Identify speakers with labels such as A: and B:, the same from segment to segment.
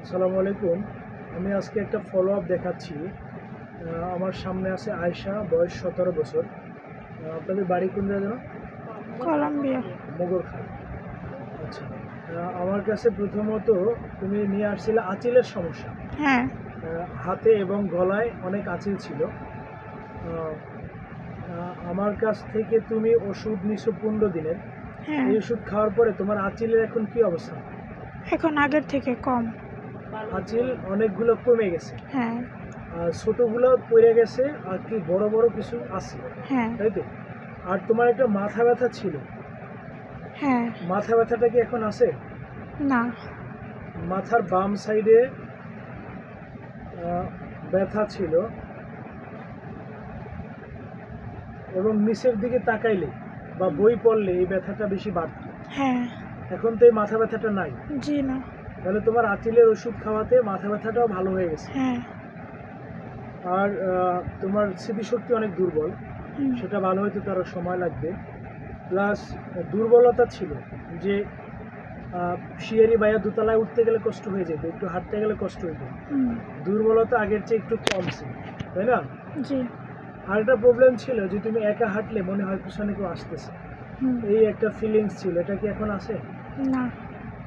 A: আসসালামু আলাইকুম। আমি আজকে একটা ফলো আপ দেখাচ্ছি। আমার সামনে আছে আয়েশা, বয়স 17 বছর। আপনাদের বাড়ি কোন জায়গায় যেন?
B: কলম্বিয়া।
A: মোগরখাল। আচ্ছা। আমার কাছে প্রথমত তুমি নিয়ে আসছিলে আঁচিলের সমস্যা।
B: হ্যাঁ,
A: হাতে এবং গলায় অনেক আঁচিল ছিল। আহ, আমার কাছ থেকে তুমি ওষুধ নিছো 15 দিনের।
B: হ্যাঁ,
A: এই ওষুধ খাওয়ার পরে তোমার আঁচিলের এখন কি অবস্থা?
B: এখন আগের থেকে কম।
A: আঁচিল অনেকগুলো কমে গেছে।
B: হ্যাঁ,
A: আর ছোটোগুলো পড়ে গেছে, আর কি বড় বড় কিছু আছে,
B: হ্যাঁ,
A: তাই তো? আর তোমার একটা মাথা ব্যথা ছিল,
B: হ্যাঁ,
A: মাথা ব্যথাটা কি এখন আছে?
B: না,
A: মাথার বাম সাইডে ব্যথা ছিল, এবং নিচের দিকে তাকাইলে বা বই পড়লে এই ব্যথাটা বেশি বাড়ত।
B: হ্যাঁ,
A: এখন তো এই মাথা ব্যথাটা নাই।
B: জি না,
A: তাহলে তোমার আঁচিলের ওষুধ খাওয়াতে মাথা ব্যথাটাও ভালো হয়ে গেছে।
B: হ্যাঁ,
A: আর তোমার স্মৃতিশক্তি অনেক দুর্বল,
B: হুম,
A: সেটা ভালো হইতে তারও সময় লাগবে। প্লাস দুর্বলতা ছিল যে শিয়ারি বাইয়া দোতলায় উঠতে গেলে কষ্ট হয়ে যেত, একটু হাঁটতে গেলে কষ্ট হইত।
B: হুম,
A: দুর্বলতা আগের চেয়ে একটু কম ছিল, তাই না?
B: জি,
A: আর একটা প্রবলেম ছিল যে তুমি একা হাঁটলে মনে হয় পিছনে কেউ আসতেছে,
B: হুম,
A: এই একটা ফিলিংস ছিল। এটা কি এখন আছে?
B: না,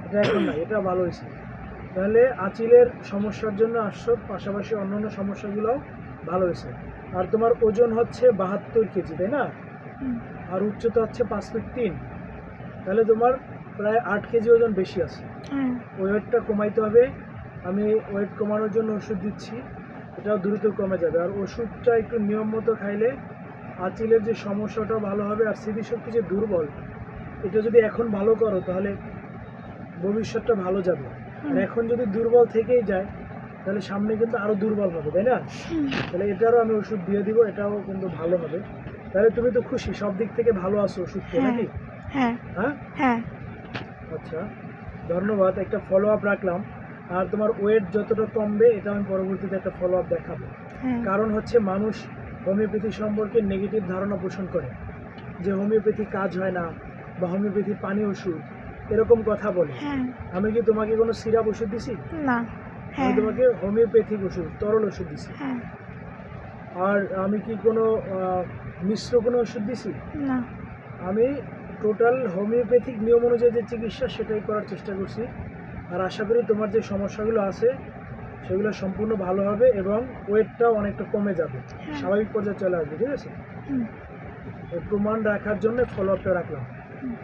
A: এটা এখন না, এটা ভালো হয়েছে। তাহলে আঁচিলের সমস্যার জন্য আসছো, পাশাপাশি অন্যান্য সমস্যাগুলোও ভালো হয়েছে। আর তোমার ওজন হচ্ছে 72 কেজি, তাই না?
B: হুম,
A: আর উচ্চতা হচ্ছে 5 ফিট 3। তাহলে তোমার প্রায় 8 কেজি ওজন বেশি আছে।
B: হ্যাঁ,
A: ওয়েটটা কমাইতে হবে। আমি ওয়েট কমানোর জন্য ওষুধ দিচ্ছি, এটাও দ্রুত কমে যাবে। আর ওষুধটা একটু নিয়ম মতো খাইলে আঁচিলের যে সমস্যাটাও ভালো হবে। আর স্মৃতিশক্তি যে দুর্বল, এটা যদি এখন ভালো করো তাহলে ভবিষ্যৎটা ভালো যাবে। আর
B: হুম,
A: এখন যদি দুর্বল থেকেই যায় তাহলে সামনে কিন্তু আরও দুর্বল হবে, তাই না?
B: হুম,
A: তাহলে এটারও আমি ওষুধ দিয়ে দিব, এটাও কিন্তু ভালো হবে। তাহলে তুমি তো খুশি, সব দিক থেকে ভালো আছো ওষুধ খেয়ে,
B: হ্যাঁ,
A: নাকি?
B: হ্যাঁ,
A: হ্যাঁ,
B: হ্যাঁ,
A: আচ্ছা, ধন্যবাদ। একটা ফলো আপ রাখলাম। আর তোমার ওয়েট যতটা কমবে এটা আমি পরবর্তীতে একটা ফলো আপ দেখাবো।
B: হ্যাঁ,
A: কারণ হচ্ছে মানুষ হোমিওপ্যাথি সম্পর্কে নেগেটিভ ধারণা পোষণ করে, যে হোমিওপ্যাথি কাজ হয় না, বা হোমিওপ্যাথি পানি ওষুধ, এরকম কথা বলে।
B: হ্যাঁ,
A: আমি কি তোমাকে কোনো সিরাপ ওষুধ দিছি?
B: না,
A: আমি
B: হ্যাঁ,
A: তোমাকে হোমিওপ্যাথিক ওষুধ, তরল ওষুধ দিছি।
B: হ্যাঁ,
A: আর আমি কি কোনো মিশ্র কোনো ওষুধ দিছি?
B: না,
A: আমি টোটাল হোমিওপ্যাথিক নিয়ম অনুযায়ী যে চিকিৎসা সেটাই করার চেষ্টা করছি। আর আশা করি তোমার যে সমস্যাগুলো আছে সেগুলো সম্পূর্ণ ভালো হবে, এবং ওয়েটটাও অনেকটা কমে যাবে,
B: হ্যাঁ,
A: স্বাভাবিক পর্যায়ে চলে আসবে। ঠিক আছে?
B: হুম,
A: এই প্রমাণ রাখার জন্য ফলো আপটা রাখলাম।
B: হুম।